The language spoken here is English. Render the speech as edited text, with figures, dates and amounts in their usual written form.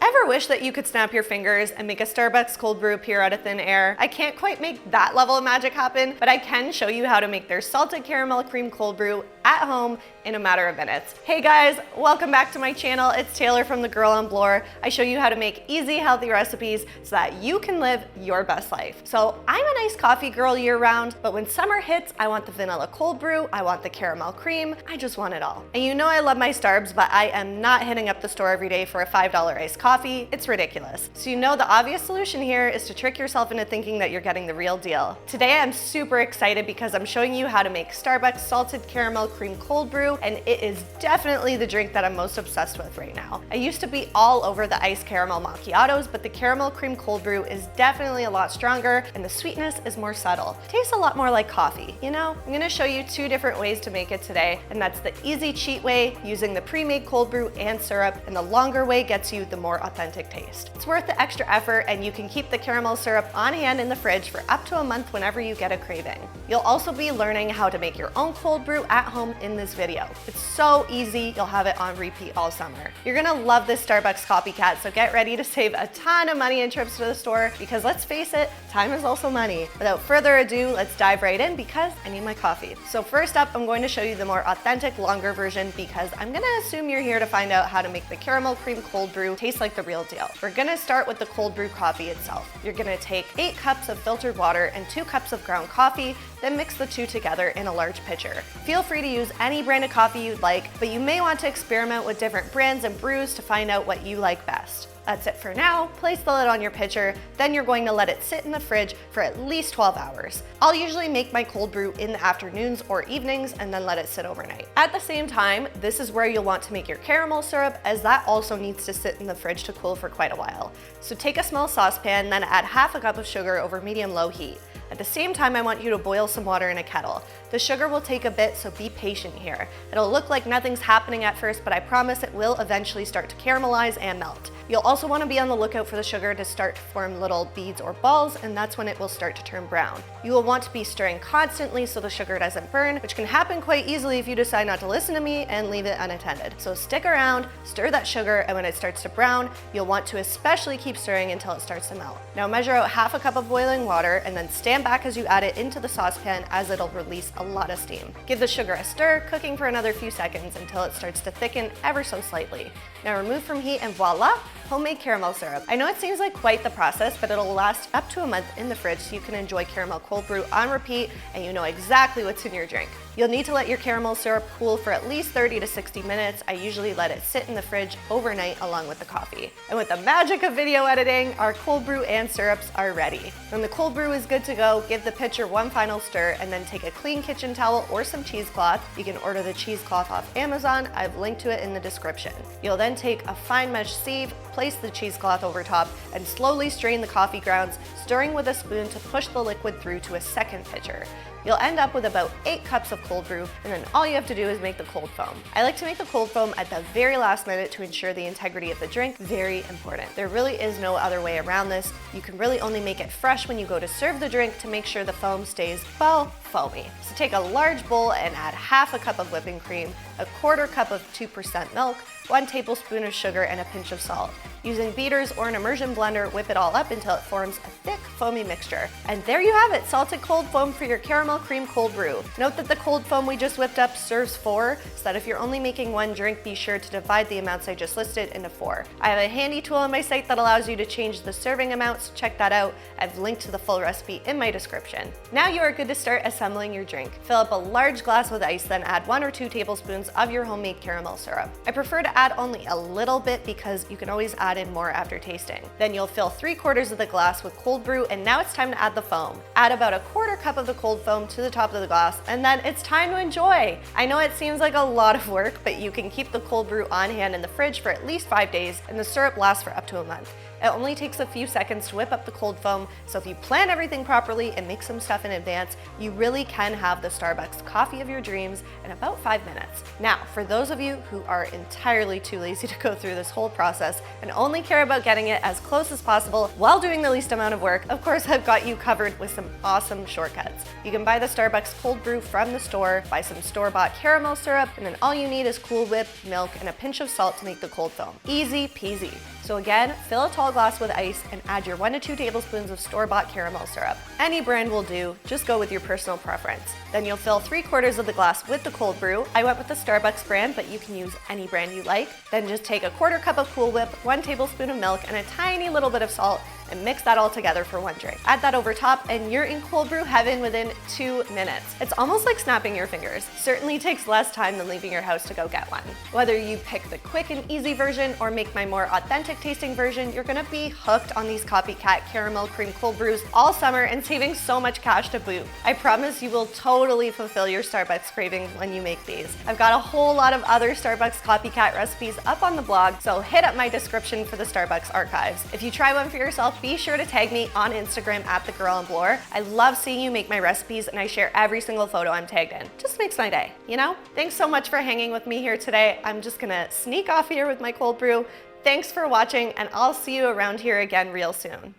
Ever wish that you could snap your fingers and make a Starbucks cold brew appear out of thin air? I can't quite make that level of magic happen, but I can show you how to make their salted caramel cream cold brew at home in a matter of minutes. Hey guys, welcome back to my channel. It's Taylor from The Girl on Bloor. I show you how to make easy, healthy recipes so that you can live your best life. So I'm an iced coffee girl year round, but when summer hits, I want the vanilla cold brew, I want the caramel cream, I just want it all. And you know I love my Starbs, but I am not hitting up the store every day for a $5 iced coffee. It's ridiculous. So you know the obvious solution here is to trick yourself into thinking that you're getting the real deal. Today I'm super excited because I'm showing you how to make Starbucks salted caramel cream cold brew, and it is definitely the drink that I'm most obsessed with right now. I used to be all over the iced caramel macchiatos, but the caramel cream cold brew is definitely a lot stronger and the sweetness is more subtle. It tastes a lot more like coffee. You know, I'm gonna show you two different ways to make it today, and that's the easy cheat way using the pre-made cold brew and syrup, and the longer way gets you the more authentic taste. It's worth the extra effort, and you can keep the caramel syrup on hand in the fridge for up to a month whenever you get a craving. You'll also be learning how to make your own cold brew at home in this video. It's so easy, you'll have it on repeat all summer. You're gonna love this Starbucks Copycat, so get ready to save a ton of money and trips to the store, because let's face it, time is also money. Without further ado, let's dive right in because I need my coffee. So first up, I'm going to show you the more authentic, longer version because I'm gonna assume you're here to find out how to make the caramel cream cold brew taste like the real deal. We're gonna start with the cold brew coffee itself. You're gonna take 8 cups of filtered water and 2 cups of ground coffee, then mix the two together in a large pitcher. Feel free to use any brand of coffee you'd like, but you may want to experiment with different brands and brews to find out what you like best. That's it for now. Place the lid on your pitcher, then you're going to let it sit in the fridge for at least 12 hours. I'll usually make my cold brew in the afternoons or evenings and then let it sit overnight. At the same time, this is where you'll want to make your caramel syrup, as that also needs to sit in the fridge to cool for quite a while. So take a small saucepan, then add half a cup of sugar over medium-low heat. At the same time, I want you to boil some water in a kettle. The sugar will take a bit, so be patient here. It'll look like nothing's happening at first, but I promise it will eventually start to caramelize and melt. You'll also want to be on the lookout for the sugar to start to form little beads or balls, and that's when it will start to turn brown. You will want to be stirring constantly so the sugar doesn't burn, which can happen quite easily if you decide not to listen to me and leave it unattended. So stick around, stir that sugar, and when it starts to brown, you'll want to especially keep stirring until it starts to melt. Now measure out half a cup of boiling water and then stand back as you add it into the saucepan, as it'll release a lot of steam. Give the sugar a stir, cooking for another few seconds until it starts to thicken ever so slightly. Now remove from heat and voila, homemade caramel syrup. I know it seems like quite the process, but it'll last up to a month in the fridge so you can enjoy caramel cold brew on repeat and you know exactly what's in your drink. You'll need to let your caramel syrup cool for at least 30 to 60 minutes. I usually let it sit in the fridge overnight along with the coffee. And with the magic of video editing, our cold brew and syrups are ready. When the cold brew is good to go, give the pitcher one final stir and then take a clean kitchen towel or some cheesecloth. You can order the cheesecloth off Amazon. I've linked to it in the description. You'll then take a fine mesh sieve, place the cheesecloth over top, and slowly strain the coffee grounds, stirring with a spoon to push the liquid through to a second pitcher. You'll end up with about 8 cups of cold brew, and then all you have to do is make the cold foam. I like to make the cold foam at the very last minute to ensure the integrity of the drink. Very important. There really is no other way around this. You can really only make it fresh when you go to serve the drink to make sure the foam stays, well, foamy. So take a large bowl and add half a cup of whipping cream, a quarter cup of 2% milk, 1 tablespoon of sugar, and a pinch of salt. Using beaters or an immersion blender, whip it all up until it forms a thick, foamy mixture. And there you have it, salted cold foam for your caramel cream cold brew. Note that the cold foam we just whipped up serves 4, so that if you're only making one drink, be sure to divide the amounts I just listed into 4. I have a handy tool on my site that allows you to change the serving amounts. Check that out. I've linked to the full recipe in my description. Now you are good to start assembling your drink. Fill up a large glass with ice, then add 1 or 2 tablespoons of your homemade caramel syrup. I prefer to add only a little bit because you can always add in more after tasting. Then you'll fill 3/4 of the glass with cold brew, and now it's time to add the foam. Add about a quarter cup of the cold foam to the top of the glass, and then it's time to enjoy. I know it seems like a lot of work, but you can keep the cold brew on hand in the fridge for at least 5 days, and the syrup lasts for up to a month. It only takes a few seconds to whip up the cold foam, so if you plan everything properly and make some stuff in advance, you really can have the Starbucks coffee of your dreams in about 5 minutes. Now, for those of you who are entirely too lazy to go through this whole process and only care about getting it as close as possible while doing the least amount of work, of course I've got you covered with some awesome shortcuts. You can buy the Starbucks cold brew from the store, buy some store-bought caramel syrup, and then all you need is Cool Whip, milk, and a pinch of salt to make the cold foam. Easy peasy. So again, fill a tall glass with ice and add your 1 to 2 tablespoons of store-bought caramel syrup. Any brand will do, just go with your personal preference. Then you'll fill 3/4 of the glass with the cold brew. I went with the Starbucks brand, but you can use any brand you like. Then just take a 1/4 cup of Cool Whip, 1 tablespoon of milk, and a tiny little bit of salt, and mix that all together for 1 drink. Add that over top and you're in cold brew heaven within 2 minutes. It's almost like snapping your fingers. Certainly takes less time than leaving your house to go get one. Whether you pick the quick and easy version or make my more authentic tasting version, you're gonna be hooked on these Copycat caramel cream cold brews all summer and saving so much cash to boot. I promise you will totally fulfill your Starbucks craving when you make these. I've got a whole lot of other Starbucks Copycat recipes up on the blog, so hit up my description for the Starbucks archives. If you try one for yourself, be sure to tag me on Instagram at @thegirlonblore. I love seeing you make my recipes and I share every single photo I'm tagged in. Just makes my day, you know? Thanks so much for hanging with me here today. I'm just gonna sneak off here with my cold brew. Thanks for watching and I'll see you around here again real soon.